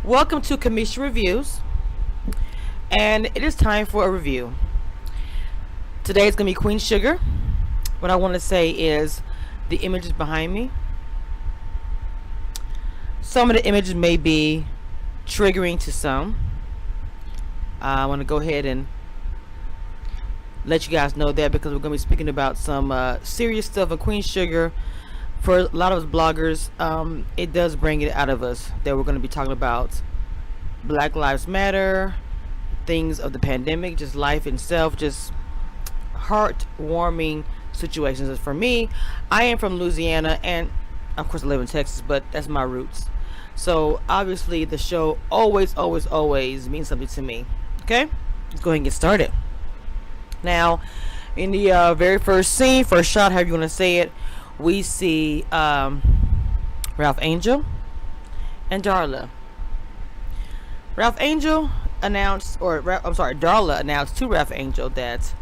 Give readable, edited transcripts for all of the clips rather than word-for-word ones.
Welcome to Kamisha Reviews, and it is time for a review. Today is going to be Queen Sugar. What I want to say is the images behind me. Some of the images may be triggering to some. I want to go ahead and let you guys know that because we're going to be speaking about some serious stuff of Queen Sugar. For a lot of us bloggers, it does bring it out of us that we're going to be talking about Black Lives Matter, things of the pandemic, just life itself, just heartwarming situations. For me, I am from Louisiana, and of course I live in Texas, but that's my roots. So obviously the show always means something to me. Okay, let's go ahead and get started. Now, in the very first scene, first shot, however you want to say it, we see Ralph Angel and Darla. Ralph Angel announced, Darla announced to Ralph Angel that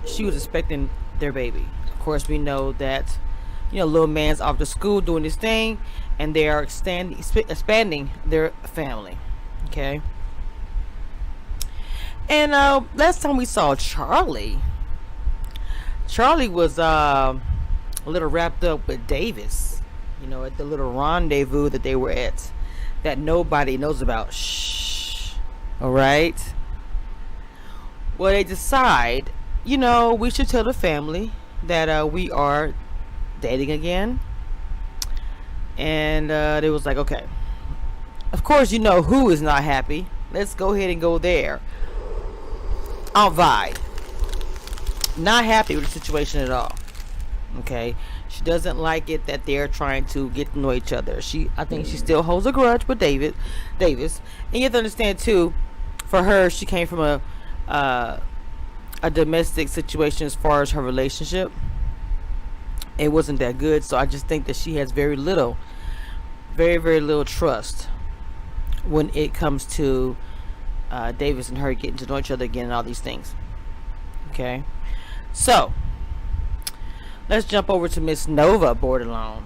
she was expecting their baby. Of course, we know that, little man's off to school doing his thing, and they are expanding their family. Okay. And last time we saw Charlie was a little wrapped up with Davis, at the little rendezvous that they were at that nobody knows about. Shh. All right. Well, they decide, we should tell the family that we are dating again. And they was like, okay. Of course, who is not happy. Let's go ahead and go there. Aunt Vi. Not happy with the situation at all. Okay, she doesn't like it that they're trying to get to know each other. I think she still holds a grudge with Davis, and you have to understand too. For her, she came from a domestic situation as far as her relationship. It wasn't that good, so I just think that she has very little trust when it comes to Davis and her getting to know each other again and all these things. Okay. So, let's jump over to Miss Nova Bordelon.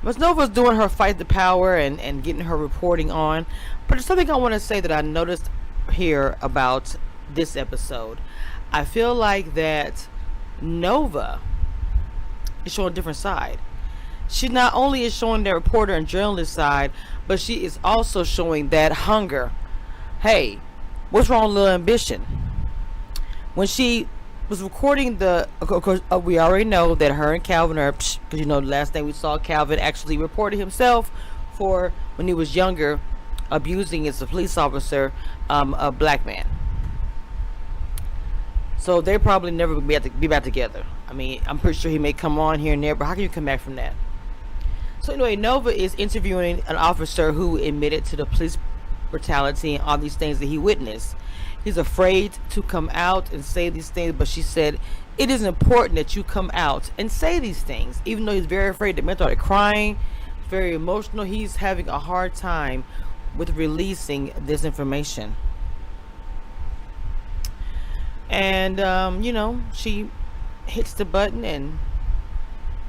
Miss Nova's doing her fight the power and getting her reporting on. But there's something I want to say that I noticed here about this episode. I feel like that Nova is showing a different side. She not only is showing the reporter and journalist side, but she is also showing that hunger. Hey, what's wrong with Little Ambition? When she was recording of course, we already know that her and Calvin are, because the last thing we saw, Calvin actually reported himself for when he was younger, abusing as a police officer, a black man. So they probably never be back together. I mean, I'm pretty sure he may come on here and there, but how can you come back from that? So anyway, Nova is interviewing an officer who admitted to the police brutality and all these things that he witnessed. He's afraid to come out and say these things, but she said it is important that you come out and say these things. Even though he's very afraid, the man started crying, very emotional. He's having a hard time with releasing this information. And she hits the button and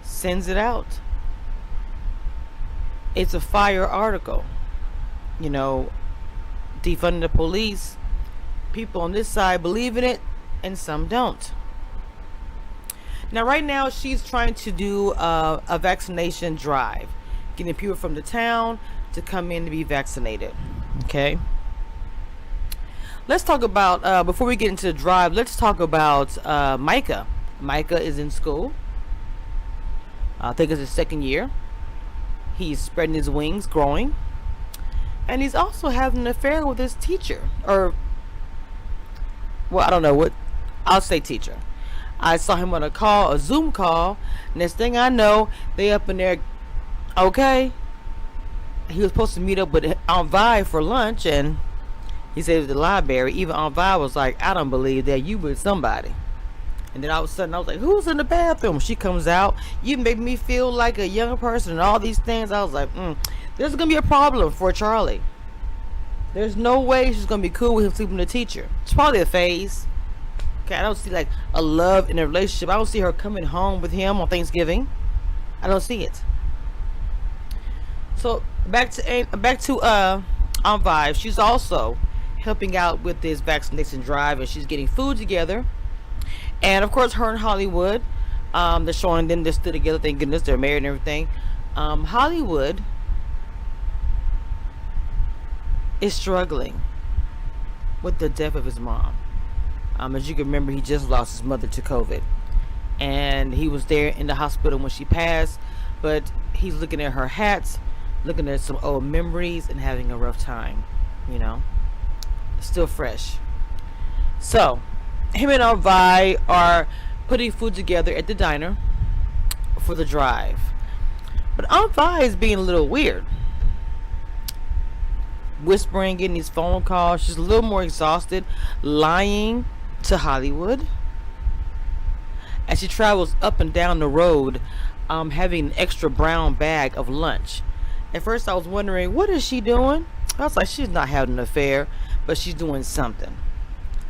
sends it out. It's a fire article. Defunding the police. People on this side believe in it and some don't. Now right now she's trying to do a vaccination drive, getting people from the town to come in to be vaccinated. Okay, let's talk about before we get into the drive, let's talk about Micah. Micah is in school. I think it's his second year. He's spreading his wings, growing, and he's also having an affair with his teacher, or well, I don't know what. I'll say teacher. I saw him on a Zoom call. Next thing I know, they up in there. Okay. He was supposed to meet up with Aunt Vi for lunch, and he said it was the library. Even Aunt Vi was like, I don't believe that you with somebody. And then all of a sudden, I was like, who's in the bathroom? She comes out. You make me feel like a young person and all these things. I was like, there's going to be a problem for Charlie. There's no way she's going to be cool with him sleeping with a teacher. It's probably a phase. Okay, I don't see like a love in a relationship. I don't see her coming home with him on Thanksgiving. I don't see it. So Aunt Vive. She's also helping out with this vaccination drive, and she's getting food together. And of course, her and Hollywood, they're showing them they're still together. Thank goodness they're married and everything. Hollywood is struggling with the death of his mom. As you can remember, he just lost his mother to COVID, and he was there in the hospital when she passed. But he's looking at her hats, looking at some old memories, and having a rough time. You know, still fresh. So, him and Aunt Vi are putting food together at the diner for the drive. But Aunt Vi is being a little weird. Whispering, getting these phone calls. She's a little more exhausted, lying to Hollywood as she travels up and down the road, having an extra brown bag of lunch. At first I was wondering, what is she doing? I was like, she's not having an affair, but she's doing something.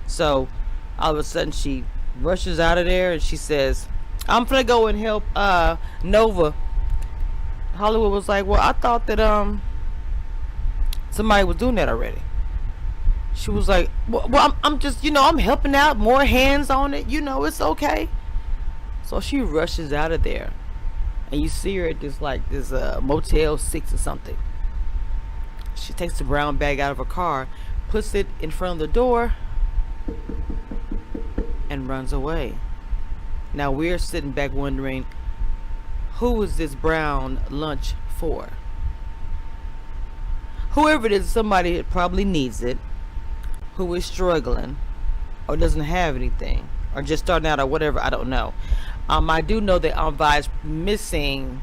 So all of a sudden she rushes out of there and she says, I'm gonna go and help Nova. Hollywood was like, well, I thought that somebody was doing that already. She was like, well, I'm just, I'm helping out, more hands on it, it's okay. So she rushes out of there, and you see her at this Motel 6 or something. She takes the brown bag out of her car, puts it in front of the door, and runs away. Now we're sitting back wondering, who is this brown lunch for? Whoever it is, somebody that probably needs it, who is struggling, or doesn't have anything, or just starting out, or whatever. I don't know. I do know that Aunt Vi's missing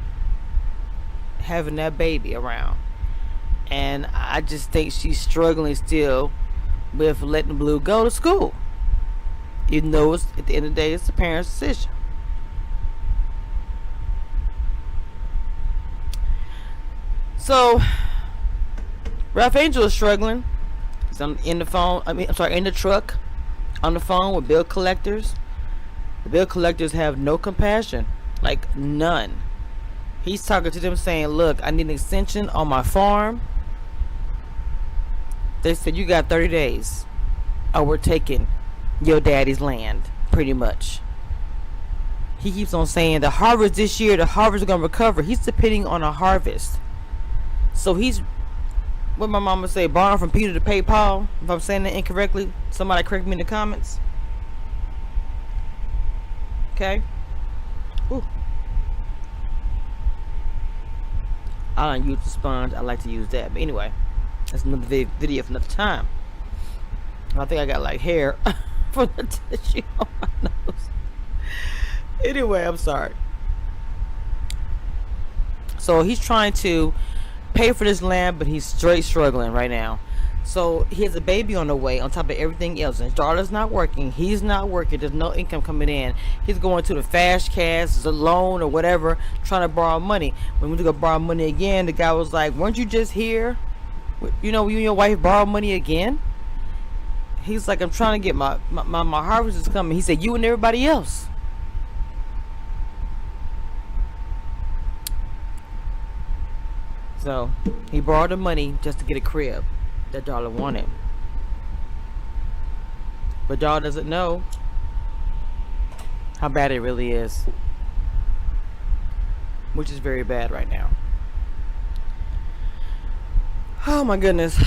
having that baby around, and I just think she's struggling still with letting Blue go to school, even though at the end of the day it's the parents' decision. So Ralph Angel is struggling. He's in the truck, on the phone with bill collectors. The bill collectors have no compassion, like none. He's talking to them saying, look, I need an extension on my farm. They said, you got 30 days or we're taking your daddy's land, pretty much. He keeps on saying the harvest this year, the harvest is going to recover. He's depending on a harvest. So he's, what my mama say, borrowing from Peter to pay Paul. If I'm saying that incorrectly, somebody correct me in the comments. Okay. Ooh. I don't use the sponge. I like to use that. But anyway, that's another video for another time. I think I got like hair for the tissue on my nose. Anyway, I'm sorry. So he's trying to pay for this land, but he's straight struggling right now. So he has a baby on the way on top of everything else. And his daughter's not working. He's not working. There's no income coming in. He's going to the fast cash, a loan or whatever, trying to borrow money. When we went to go borrow money again, the guy was like, weren't you just here? You and your wife borrow money again? He's like, I'm trying to get my harvest is coming. He said, you and everybody else. So he borrowed the money just to get a crib that Darla wanted. But Darla doesn't know how bad it really is, which is very bad right now. Oh my goodness.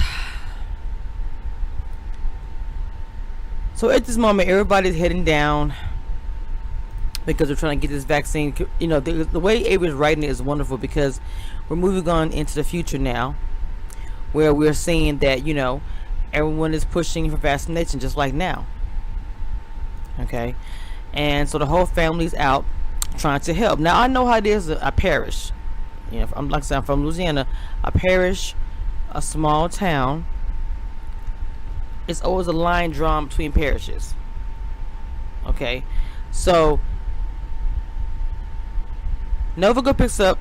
So at this moment, everybody's heading down because they're trying to get this vaccine. The way Avery's writing it is wonderful, because we're moving on into the future now, where we're seeing that, everyone is pushing for vaccination just like now. Okay. And so the whole family's out trying to help. Now I know how it is a parish. I'm from Louisiana, a parish, a small town. It's always a line drawn between parishes. Okay. So Novigo picks up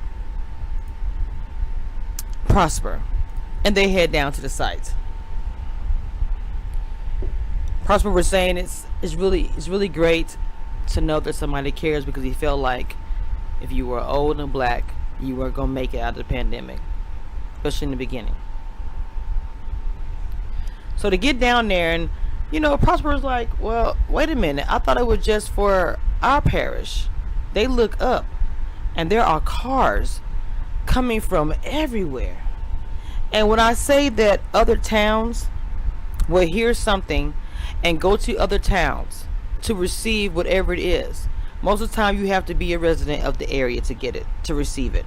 Prosper, and they head down to the site. Prosper was saying it's really great to know that somebody cares, because he felt like if you were old and black, you weren't gonna make it out of the pandemic. especially in the beginning. So to get down there, and Prosper's like, well, wait a minute, I thought it was just for our parish. They look up, and there are cars coming from everywhere. And when I say that other towns will hear something and go to other towns to receive whatever it is, most of the time you have to be a resident of the area to get it, to receive it.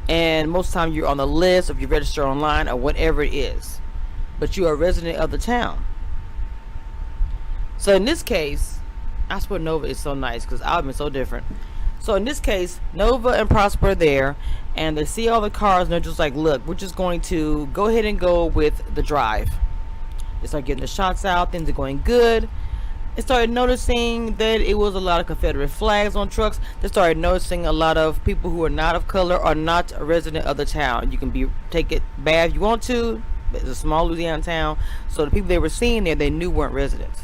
And most of the time you're on the list, if you register online or whatever it is, but you are a resident of the town. So in this case, I swear Nova is so nice, because I've been so different. So in this case, Nova and Prosper are there, and they see all the cars, and they're just like, look, we're just going to go ahead and go with the drive. They start getting the shots out, things are going good. They started noticing that it was a lot of Confederate flags on trucks. They started noticing a lot of people who are not of color or not a resident of the town. You can take it bad if you want to, but it's a small Louisiana town, so the people they were seeing there, they knew weren't residents.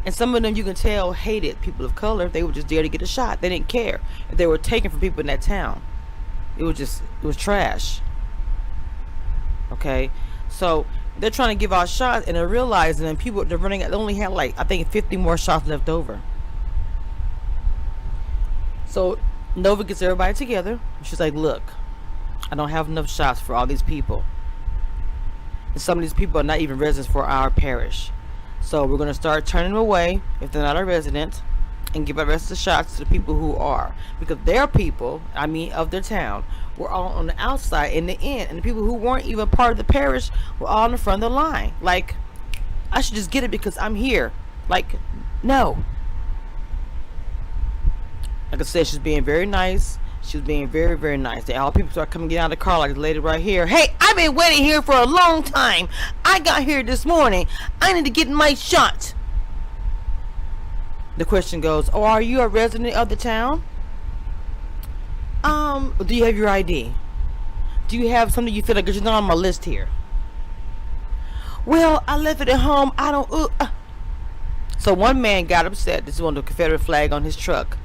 And some of them, you can tell, hated people of color. They were just there to get a shot. They didn't care if they were taken from people in that town. It was trash. Okay, so they're trying to give out shots, and they're realizing that they're running. They only had like, I think, 50 more shots left over. So Nova gets everybody together. She's like, look, I don't have enough shots for all these people, and some of these people are not even residents for our parish. So we're going to start turning them away if they're not a resident, and give the rest of the shots to the people who are, because their people, of their town, were all on the outside in the end, and the people who weren't even part of the parish were all in the front of the line. Like, I should just get it because I'm here. Like, no. Like I said, she's being very nice. She was being very, very nice. All people start coming out of the car, like the lady right here. Hey, I've been waiting here for a long time. I got here this morning. I need to get my shot. The question goes, oh, are you a resident of the town? Do you have your ID? Do you have something you feel like you're not on my list here? Well, I left it at home. I don't. So one man got upset. This is one of the Confederate flag on his truck.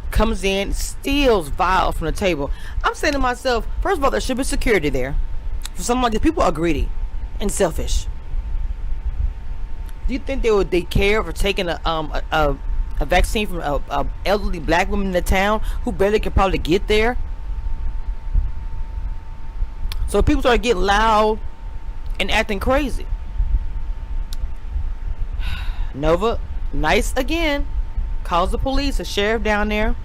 Comes in, steals vials from the table. I'm saying to myself, first of all, there should be security there. For something like this, people are greedy and selfish. Do you think they care for taking a vaccine from a elderly black woman in the town who barely can probably get there? So people start getting loud and acting crazy. Nova, nice again, calls the police, a sheriff down there.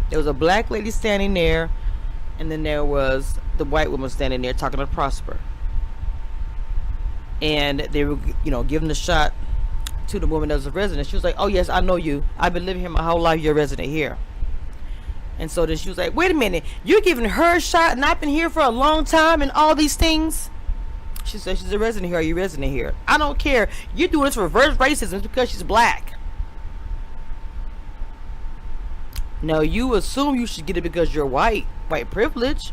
There was a black lady standing there, and then there was the white woman standing there talking to Prosper. And they were, giving the shot to the woman that was a resident. She was like, oh yes, I know you. I've been living here my whole life. You're a resident here. And so then she was like, wait a minute, you're giving her a shot and I've been here for a long time and all these things? She said, she's a resident here. Are you a resident here? I don't care. You're doing this for reverse racism because she's black. No, you assume you should get it because you're white privilege.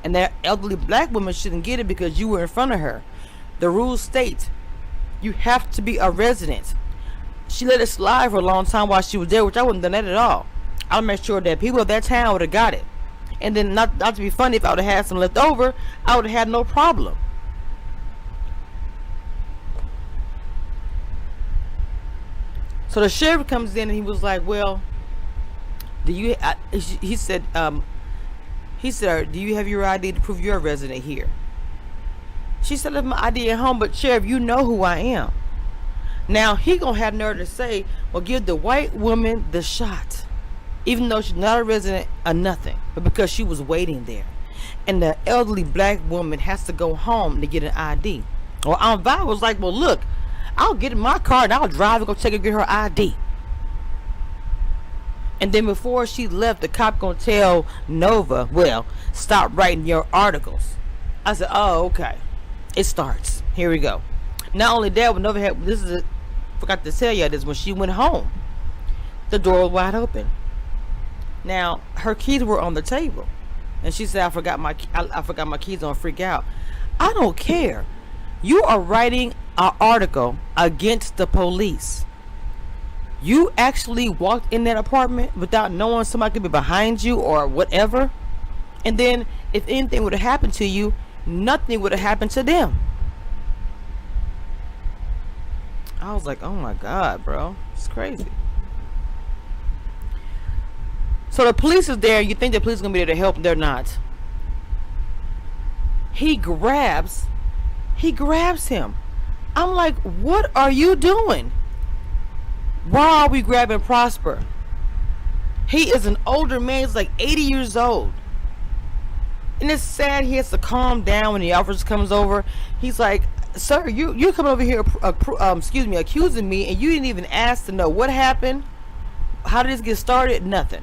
And that elderly black woman shouldn't get it because you were in front of her. The rules state you have to be a resident. She let it slide for a long time while she was there, which I wouldn't have done that at all. I'll make sure that people of that town would have got it. And then, not to be funny, if I would have had some left over, I would have had no problem. So the sheriff comes in and he was like, well, do you, he said, do you have your ID to prove you're a resident here? She said, I have my ID at home, but sheriff, you know who I am. Now he gonna have nerve to say, well, give the white woman the shot, even though she's not a resident or nothing, but because she was waiting there. And the elderly black woman has to go home to get an ID. Well, Aunt Vi was like, well, look, I'll get in my car and I'll drive and go take her, get her ID. And then before she left, the cop gonna tell Nova, well, stop writing your articles. I said, oh, okay. It starts. Here we go. Not only that, when Nova had, forgot to tell you this, when she went home, the door was wide open. Now, her keys were on the table. And she said, I forgot my keys, don't freak out. I don't care. You are writing an article against the police. You actually walked in that apartment without knowing somebody could be behind you or whatever. And then if anything would have happened to you, nothing would have happened to them. I was like, oh my God, bro. It's crazy. So the police is there. You think the police is going to be there to help. They're not. He grabs him. I'm like, what are you doing? Why are we grabbing Prosper? He is an older man. He's like 80 years old. And it's sad he has to calm down when the officer comes over. He's like, sir, you're coming over here, accusing me, and you didn't even ask to know what happened. How did this get started? Nothing.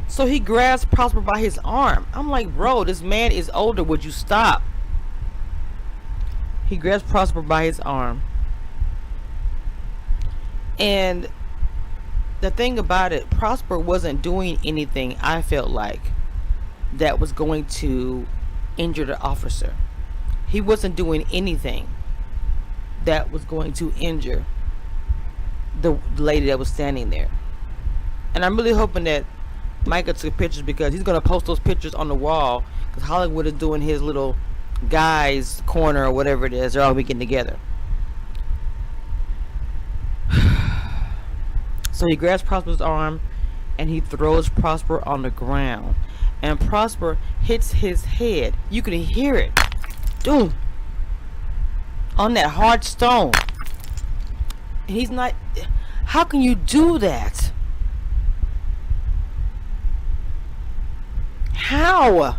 So he grabs Prosper by his arm. I'm like, bro, this man is older. Would you stop? He grabs Prosper by his arm. And the thing about it, Prosper wasn't doing anything, I felt like, that was going to injure the officer. He wasn't doing anything that was going to injure the lady that was standing there. And I'm really hoping that Micah took pictures, because he's going to post those pictures on the wall, because Hollywood is doing his little guys corner or whatever it is. They're all getting together. So he grabs Prosper's arm and he throws Prosper on the ground, and Prosper hits his head. You can hear it, doom, on that hard stone. And he's not. How can you do that? How?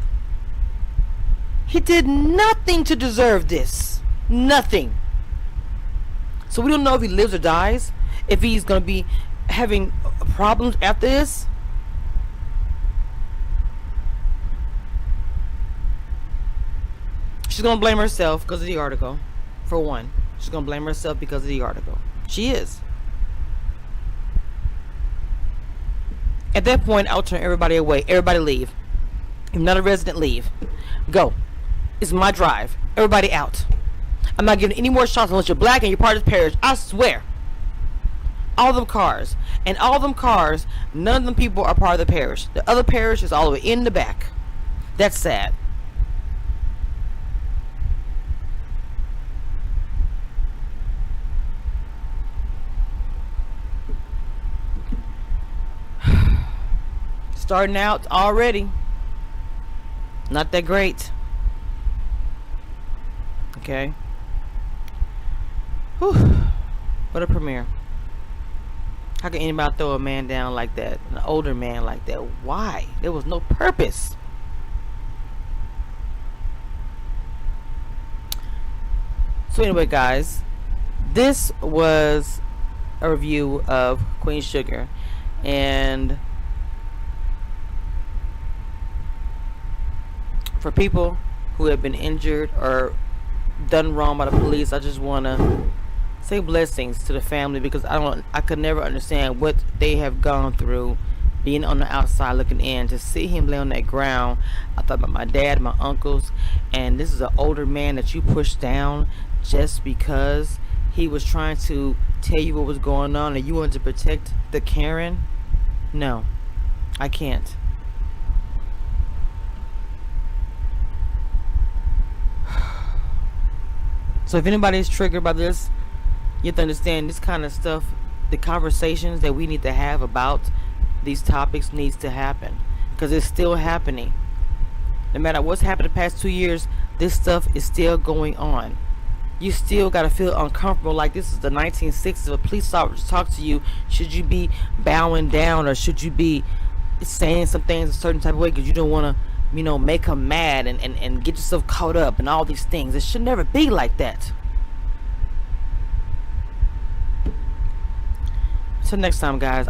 He did nothing to deserve this. Nothing. So we don't know if he lives or dies, if he's gonna be having problems after this. She's gonna blame herself because of the article. For one, she's gonna blame herself because of the article. She is. At that point, I'll turn everybody away. Everybody leave. If you're not a resident, leave. Go. It's my drive. Everybody out. I'm not giving any more shots unless you're black and you're part of this parish. I swear. All them cars. And all them cars, none of them people are part of the parish. The other parish is all the way in the back. That's sad. Starting out already. Not that great. Okay. Whew. What a premiere. How can anybody throw a man down like that? An older man like that? Why? There was no purpose. So anyway, guys, this was a review of Queen Sugar. And for people who have been injured or done wrong by the police, I just want to say blessings to the family, because I could never understand what they have gone through, being on the outside looking in. To see him lay on that ground, I thought about my dad, my uncles, and this is an older man that you pushed down just because he was trying to tell you what was going on and you wanted to protect the Karen. No, I can't. So if anybody is triggered by this, you have to understand this kind of stuff, the conversations that we need to have about these topics needs to happen, because it's still happening. No matter what's happened the past 2 years, this stuff is still going on. You still got to feel uncomfortable, like this is the 1960s. If a police officer talks to you, should you be bowing down, or should you be saying some things a certain type of way because you don't want to, make them mad and get yourself caught up and all these things? It should never be like that. Till next time, guys.